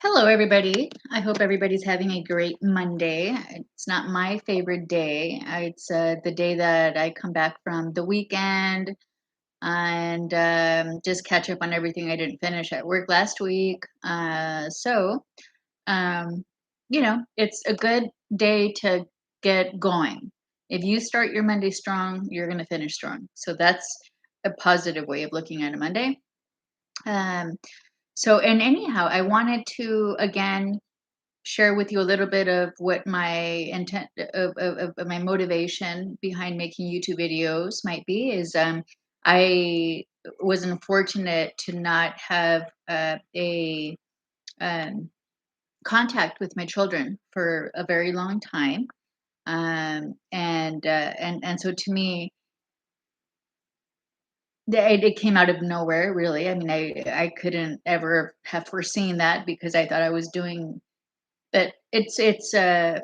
Hello, everybody. I hope everybody's having a great Monday. It's not my favorite day. It's the day that I come back from the weekend and just catch up on everything I didn't finish at work last week. Um, it's a good day to get going. If you start your Monday strong, you're going to finish strong. So that's a positive way of looking at a Monday. Um, and anyhow, I wanted to again share with you a little bit of what my intent of my motivation behind making YouTube videos might be is I was unfortunate to not have a um, contact with my children for a very long time, and so to me it came out of nowhere, really. I mean, I couldn't ever have foreseen that because I thought I was doing. But it's a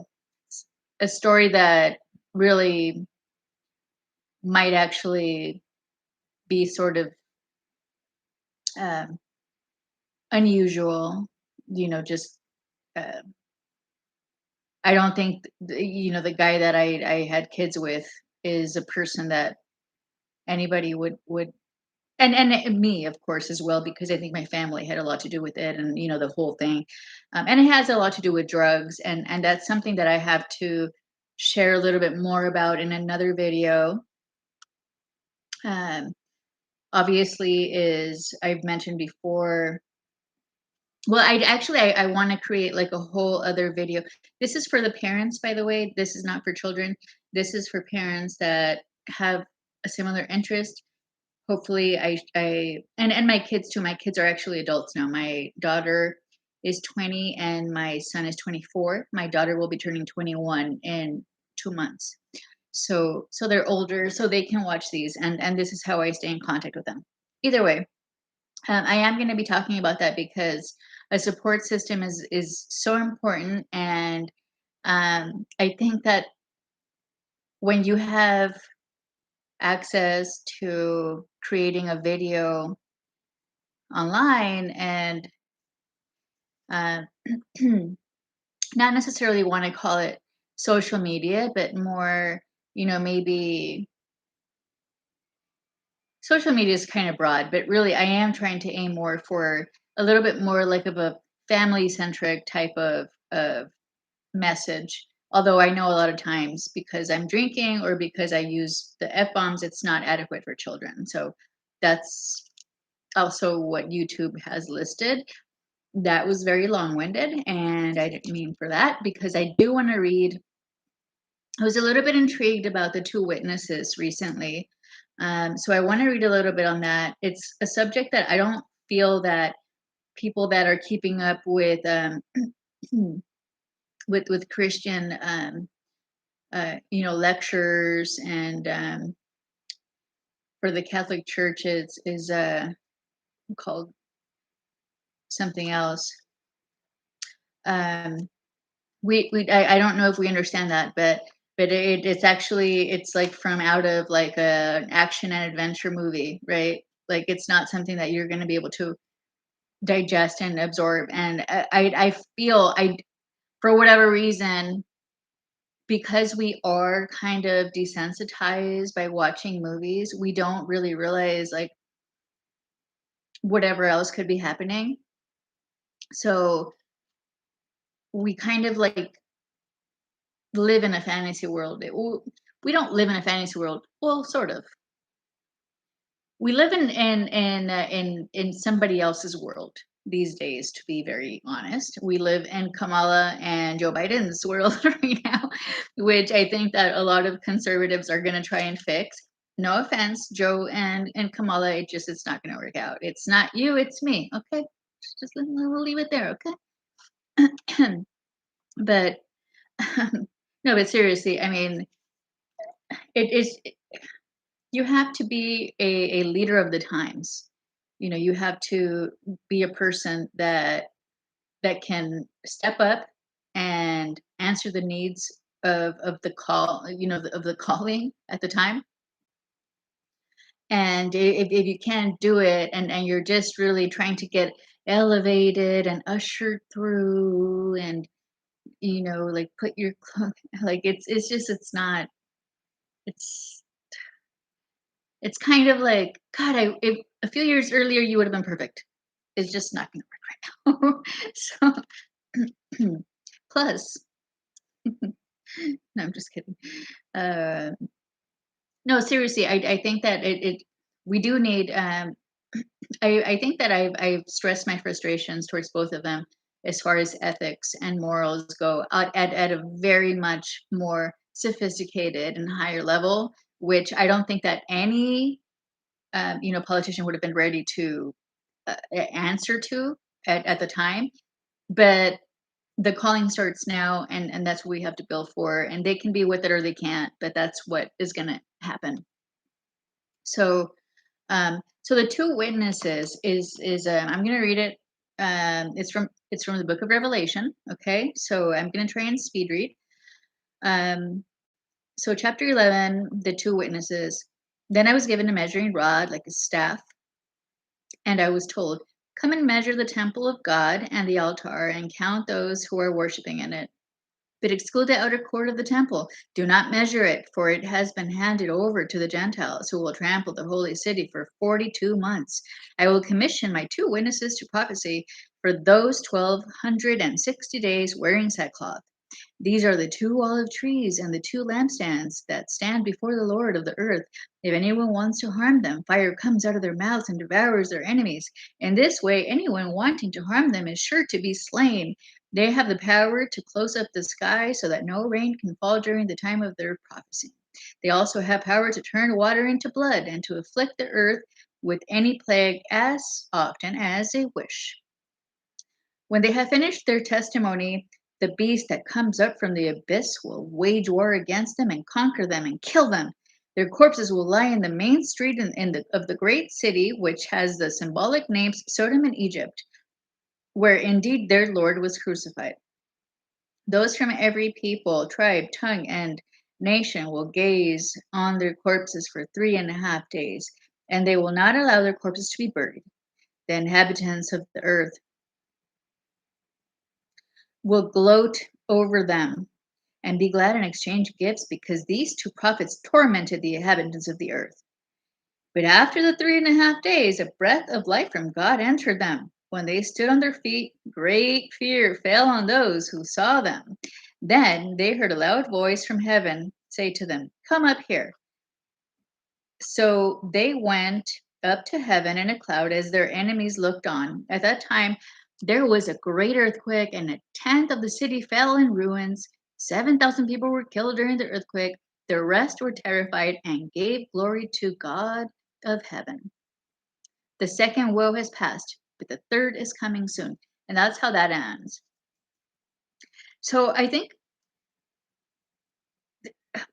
story that really might actually be sort of um, unusual. Just uh, I don't think the guy that I had kids with is a person that anybody would and me, of course, as well, because I think my family had a lot to do with it, and the whole thing, and it has a lot to do with drugs, and that's something that I have to share a little bit more about in another video. Um, Obviously, is I've mentioned before. Well, I want to create like a whole other video. This is for the parents, by the way. This is not for children. This is for parents that have a similar interest. Hopefully, and my kids too. My kids are actually adults now. My daughter is 20 and my son is 24. My daughter will be turning 21 in 2 months. So they're older, so they can watch these, and this is how I stay in contact with them. Either way, I am going to be talking about that because a support system is so important, and I think that when you have access to creating a video online and uh, not necessarily want to call it social media, but more, maybe social media is kind of broad, but really I am trying to aim more for a little bit more like of a family centric type of message. Although I know a lot of times because I'm drinking or because I use the F bombs, it's not adequate for children. So that's also what YouTube has listed. That was very long winded, and I didn't mean for that because I do want to read. I was a little bit intrigued about the two witnesses recently. So I want to read a little bit on that. It's a subject that I don't feel that people that are keeping up with with Christian lectures and for the Catholic Church is called something else. Um, I don't know if we understand that, but it's like from out of like an action and adventure movie, right? Like it's not something that you're going to be able to digest and absorb. And I feel for whatever reason, because we are kind of desensitized by watching movies, we don't really realize like whatever else could be happening. So we kind of like live in a fantasy world. We don't live in a fantasy world. Well, sort of. We live in somebody else's world these days. To be very honest, we live in Kamala and Joe Biden's world right now, which I think that a lot of conservatives are going to try and fix. No offense, Joe and Kamala. It's not going to work out. It's not you, it's me. Okay, we'll leave it there. Okay, but no, but seriously, I mean, it is. You have to be a leader of the times. You have to be a person that can step up and answer the needs of the call, of the calling at the time. And if you can't do it and you're just really trying to get elevated and ushered through, and like put your like it's just it's not it's it's kind of like, God, if a few years earlier you would have been perfect. It's just not going to work right now. So plus, no, I'm just kidding. Uh, no, seriously, I think that it we do need. I think that I've stressed my frustrations towards both of them as far as ethics and morals go at a very much more sophisticated and higher level, which I don't think that any politician would have been ready to answer to at the time. But the calling starts now, and that's what we have to bill for. And they can be with it or they can't, but that's what is going to happen. So, so the two witnesses is I'm going to read it. It's from the book of Revelation. Okay, so I'm going to try and speed read. So chapter 11, the two witnesses. Then I was given a measuring rod like a staff, and I was told, "Come and measure the temple of God and the altar, and count those who are worshiping in it. But exclude the outer court of the temple. Do not measure it, for it has been handed over to the Gentiles, who will trample the holy city for 42 months. I will commission my two witnesses to prophecy for those 1260 days wearing sackcloth. These are the two olive trees and the two lampstands that stand before the Lord of the earth. If anyone wants to harm them, fire comes out of their mouths and devours their enemies. In this way, anyone wanting to harm them is sure to be slain. They have the power to close up the sky so that no rain can fall during the time of their prophecy. They also have power to turn water into blood and to afflict the earth with any plague as often as they wish. When they have finished their testimony, the beast that comes up from the abyss will wage war against them and conquer them and kill them. Their corpses will lie in the main street of the great city, which has the symbolic names Sodom and Egypt, where indeed their Lord was crucified. Those from every people, tribe, tongue, and nation will gaze on their corpses for 3.5 days, and they will not allow their corpses to be buried. The inhabitants of the earth will gloat over them and be glad and exchange gifts, because these two prophets tormented the inhabitants of the earth. But after the 3.5 days, a breath of life from God entered them. When they stood on their feet, great fear fell on those who saw them. Then they heard a loud voice from heaven say to them, "Come up here." So they went up to heaven in a cloud as their enemies looked on. At that time, there was a great earthquake, and a tenth of the city fell in ruins. 7,000 people were killed during the earthquake. The rest were terrified and gave glory to God of heaven. The second woe has passed, but the third is coming soon. And that's how that ends. So I think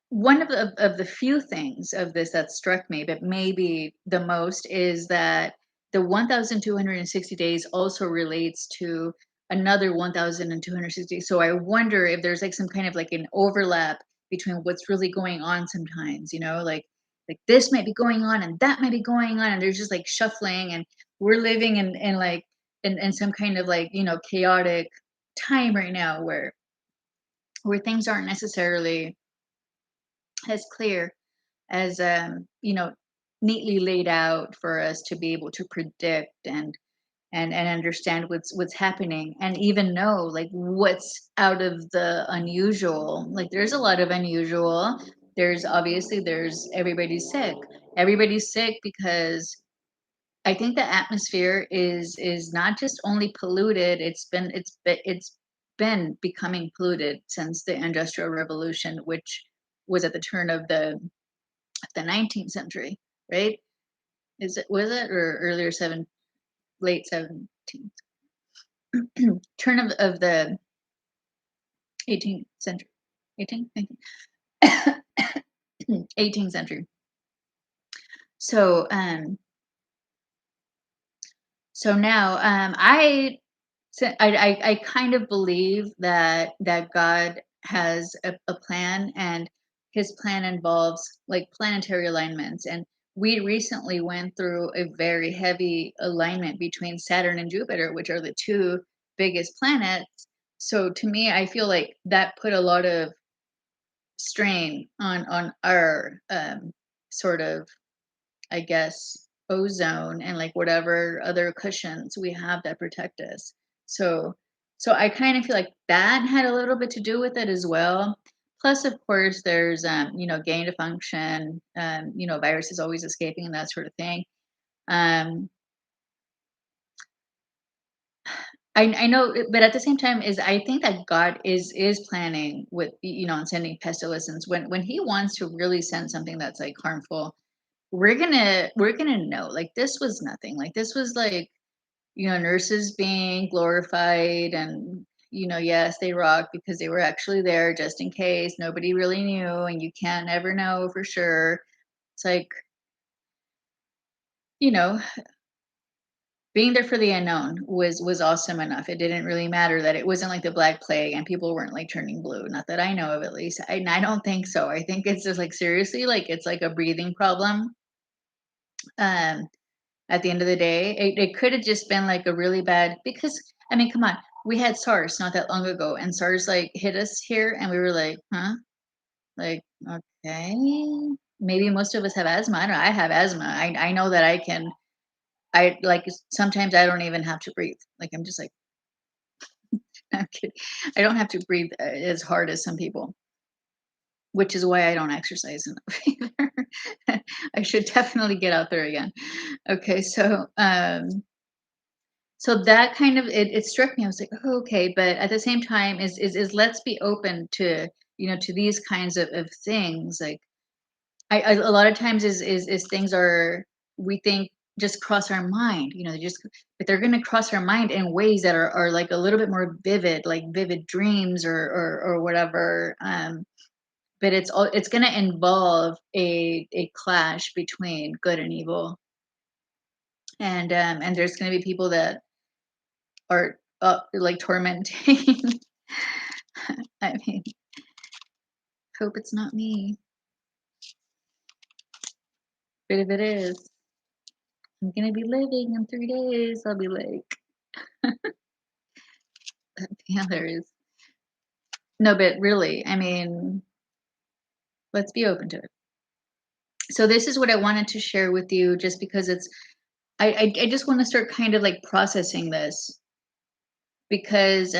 one of the few things of this that struck me, but maybe the most, is that the 1,260 days also relates to another 1,260. So I wonder if there's like some kind of like an overlap between what's really going on sometimes, like this might be going on and that might be going on, and there's just like shuffling, and we're living in like in some kind of like chaotic time right now where things aren't necessarily as clear as neatly laid out for us to be able to predict and understand what's happening, and even know like what's out of the unusual. Like there's a lot of unusual. There's everybody's sick because I think the atmosphere is not just only polluted, it's been becoming polluted since the industrial revolution, which was at the turn of the 19th century, right? Was it or earlier late 17th turn of the 18th century, 18th, 18th century. So so now I kind of believe that God has a plan, and his plan involves like planetary alignments, and we recently went through a very heavy alignment between Saturn and Jupiter, which are the two biggest planets. So to me, I feel like that put a lot of strain on our sort of, I guess, ozone and like whatever other cushions we have that protect us. So so I kind of feel like that had a little bit to do with it as well. Plus, of course, there's gain of function, viruses always escaping and that sort of thing. Um, I know, but at the same time, is I think that God is planning with and sending pestilence when He wants to really send something that's like harmful. We're gonna know, like, this was nothing, like, this was like, nurses being glorified and, yes, they rock because they were actually there just in case. Nobody really knew, and you can't ever know for sure. It's like, you know, being there for the unknown was awesome enough. It didn't really matter that it wasn't like the Black Plague and people weren't like turning blue. Not that I know of, at least. I don't think so. I think it's just like seriously, like it's like a breathing problem. Um, at the end of the day, it could have just been like a really bad, because I mean, come on, we had SARS not that long ago, and SARS like hit us here, and we were like, huh, like, okay, maybe most of us have asthma. I don't know. I have asthma. I know that I can. I like sometimes I don't even have to breathe. Like I'm just like I'm kidding. I don't have to breathe as hard as some people, which is why I don't exercise enough either. I should definitely get out there again. Okay, so that kind of it struck me. I was like, oh, okay, but at the same time, is let's be open to to these kinds of things. Like I a lot of times is things are, we think, just cross our mind. They just, but they're going to cross our mind in ways that are like a little bit more vivid, like vivid dreams or whatever. But it's going to involve a clash between good and evil, and there's going to be people that are like tormenting. I mean, hope it's not me, but if it is, I'm gonna be living in 3 days. I'll be like, yeah, there is. No, but really, I mean, let's be open to it. So this is what I wanted to share with you, just because it's, I just want to start kind of like processing this, because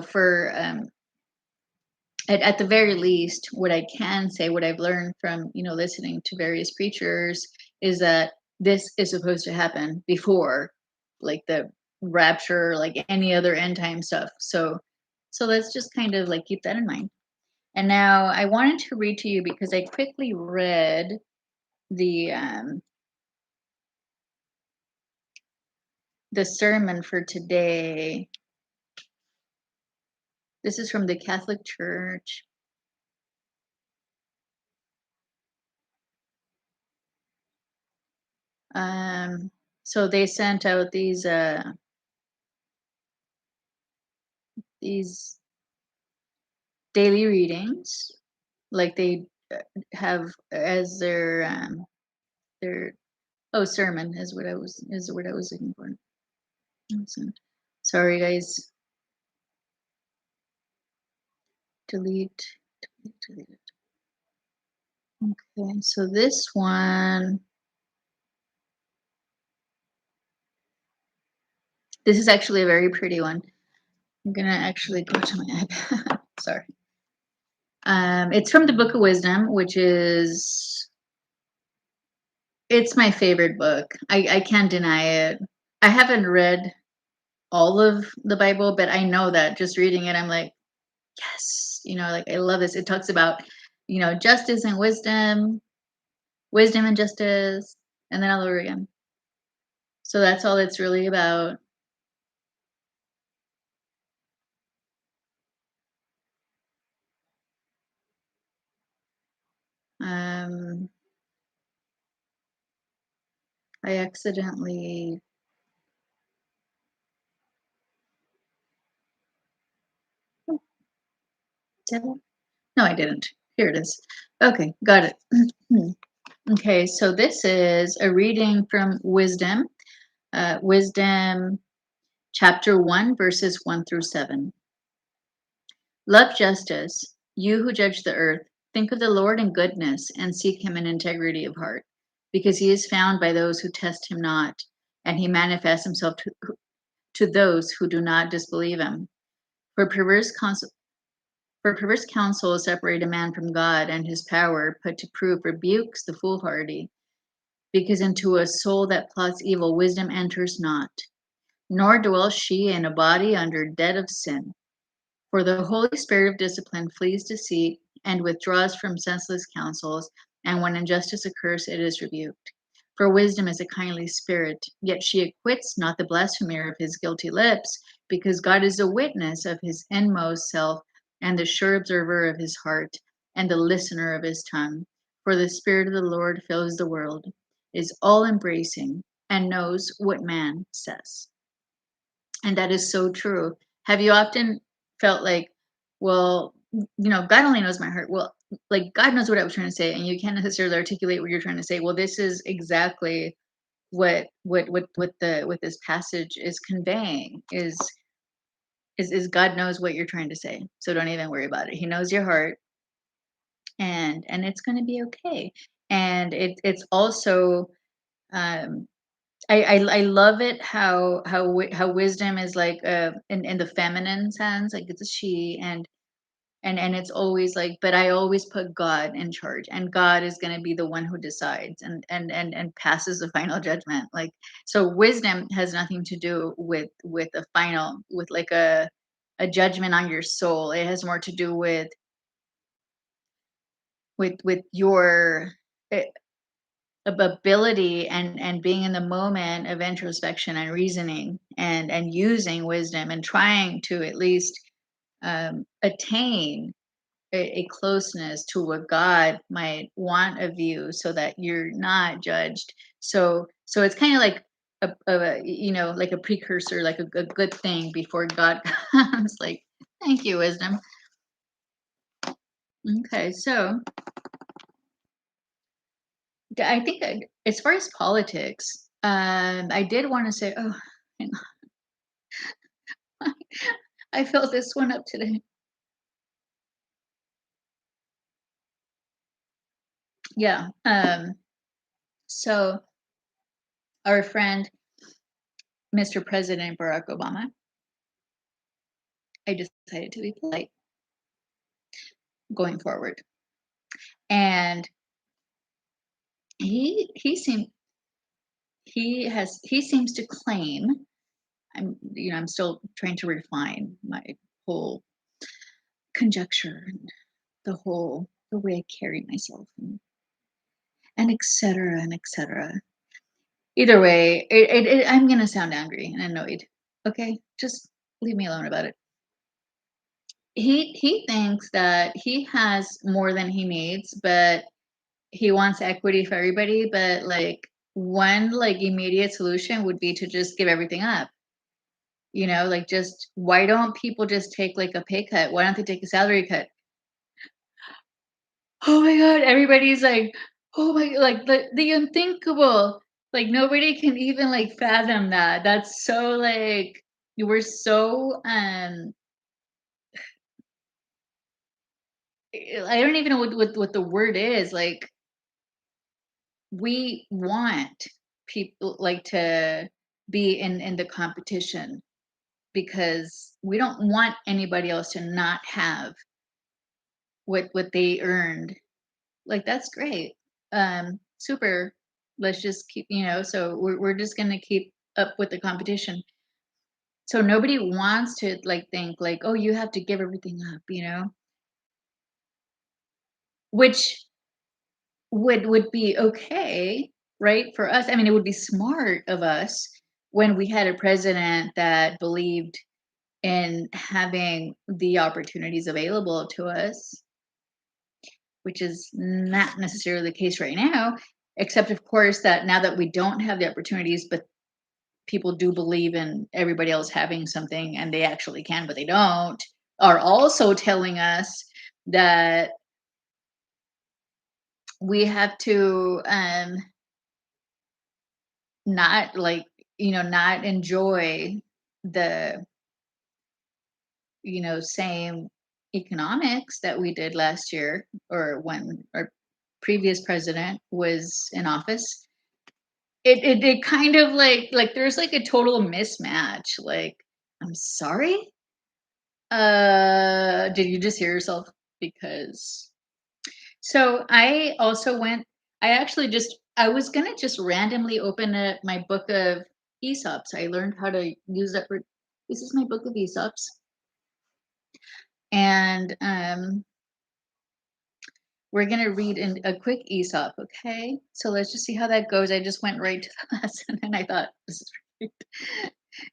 for at the very least, what I can say, what I've learned from listening to various preachers, is that this is supposed to happen before, like, the rapture, like any other end time stuff. So let's just kind of like keep that in mind. And now I wanted to read to you, because I quickly read the the sermon for today. This is from the Catholic Church. Um, so they sent out these daily readings, like they have as their sermon is the word I was looking for. Listen. Sorry, guys. Delete it. Okay, so this one, this is actually a very pretty one. I'm gonna actually go to my iPad. Sorry. It's from the Book of Wisdom, which is, it's my favorite book. I can't deny it. I haven't read all of the Bible, but I know that just reading it, I'm like, yes, like I love this. It talks about, justice and wisdom, wisdom and justice, and then all over again. So that's all it's really about. Um, I accidentally, did I? No, I didn't. Here it is. Okay, got it. Okay, so this is a reading from Wisdom, Wisdom chapter 1, verses 1 through 7. Love justice, you who judge the earth. Think of the Lord in goodness and seek him in integrity of heart, because he is found by those who test him not, and he manifests himself to those who do not disbelieve him. For perverse counsel separate a man from God, and his power put to proof rebukes the foolhardy. Because into a soul that plots evil wisdom enters not, nor dwells she in a body under debt of sin. For the Holy Spirit of discipline flees deceit and withdraws from senseless counsels, and when injustice occurs, it is rebuked. For wisdom is a kindly spirit, yet she acquits not the blasphemer of his guilty lips, because God is a witness of his inmost self, and the sure observer of his heart, and the listener of his tongue. For the Spirit of the Lord fills the world, is all embracing, and knows what man says. And that is so true. Have you often felt like, well, God only knows my heart. Well, like God knows what I was trying to say, and you can't necessarily articulate what you're trying to say. Well, this is exactly what this passage is conveying is God knows what you're trying to say. So don't even worry about it. He knows your heart, and it's going to be okay. And it's also um I love it how wisdom is like in the feminine sense, like it's a she, and it's always like, but I always put God in charge, and God is going to be the one who decides and passes the final judgment. Like, so wisdom has nothing to do with a final, with like a judgment on your soul. It has more to do with your eh, ability and being in the moment of introspection and reasoning and using wisdom and trying to at least attain a closeness to what God might want of you, so that you're not judged. So it's kind of like like a precursor, like a good thing before God comes. Like, thank you, wisdom. Okay, so I think as far as politics, I did want to say, oh, hang on. I filled this one up today. Yeah. So our friend, Mr. President Barack Obama, I decided to be polite going forward. And he he seems to claim, I'm still trying to refine my whole conjecture and the way I carry myself and et cetera and et cetera. Either way, I'm gonna sound angry and annoyed. Okay, just leave me alone about it. He thinks that he has more than he needs, but he wants equity for everybody. But like one like immediate solution would be to just give everything up. Like, just why don't people just take like a pay cut? Why don't they take a salary cut? Oh my god, everybody's like, oh my, like the unthinkable. Like nobody can even like fathom that. That's so like you were so I don't even know what the word is. Like, we want people like to be in the competition, because we don't want anybody else to not have what they earned. Like, that's great. Super. Let's just keep, so we're just gonna keep up with the competition. So nobody wants to like think like, oh, you have to give everything up, which would be okay, right? For us. I mean, it would be smart of us when we had a president that believed in having the opportunities available to us, which is not necessarily the case right now, except of course that now that we don't have the opportunities, but people do believe in everybody else having something and they actually can, but they don't, are also telling us that we have to not like, not enjoy the, same economics that we did last year or when our previous president was in office. It kind of like there's like a total mismatch. Like, I'm sorry. Did you just hear yourself? Because so I also went. I was gonna just randomly open my book of Aesops. I learned how to use that for. This is my book of Aesops, and we're gonna read in a quick Aesop. Okay, so let's just see how that goes. I just went right to the lesson, and I thought this is great.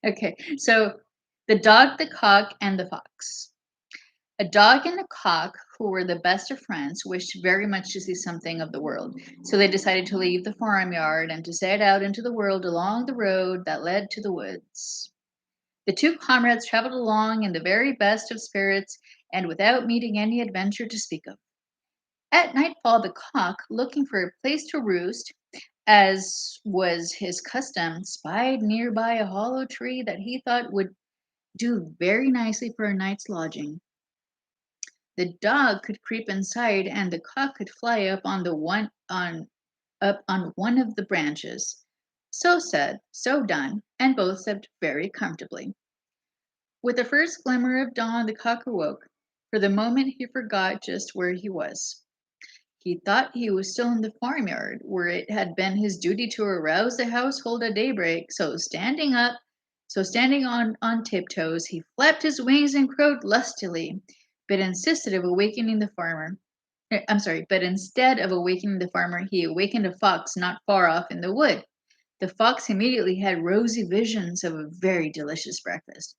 Okay, so the dog, the cock, and the fox. A dog and a cock, who were the best of friends, wished very much to see something of the world. So they decided to leave the farmyard and to set out into the world along the road that led to the woods. The two comrades traveled along in the very best of spirits and without meeting any adventure to speak of. At nightfall, the cock, looking for a place to roost, as was his custom, spied nearby a hollow tree that he thought would do very nicely for a night's lodging. The dog could creep inside and the cock could fly up on one of the branches. So said, so done, and both slept very comfortably. With the first glimmer of dawn, the cock awoke. For the moment, he forgot just where he was. He thought he was still in the farmyard, where it had been his duty to arouse the household at daybreak. So standing on tiptoes, he flapped his wings and crowed lustily, but insisted of awakening the farmer. I'm sorry, but instead of awakening the farmer, he awakened a fox not far off in the wood. The fox immediately had rosy visions of a very delicious breakfast.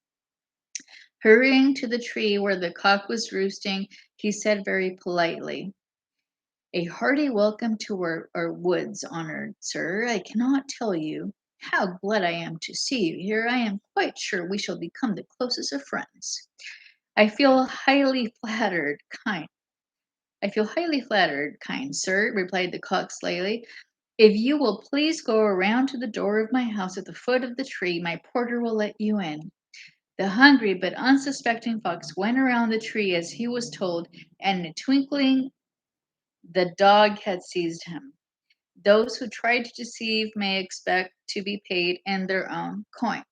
Hurrying to the tree where the cock was roosting, he said very politely, "A hearty welcome to our woods, honored sir. I cannot tell you how glad I am to see you here. I am quite sure we shall become the closest of friends. I feel highly flattered, kind. I feel highly flattered, kind sir," replied the cock slyly. "If you will please go around to the door of my house at the foot of the tree, my porter will let you in." The hungry but unsuspecting fox went around the tree as he was told, and in a twinkling the dog had seized him. Those who try to deceive may expect to be paid in their own coin.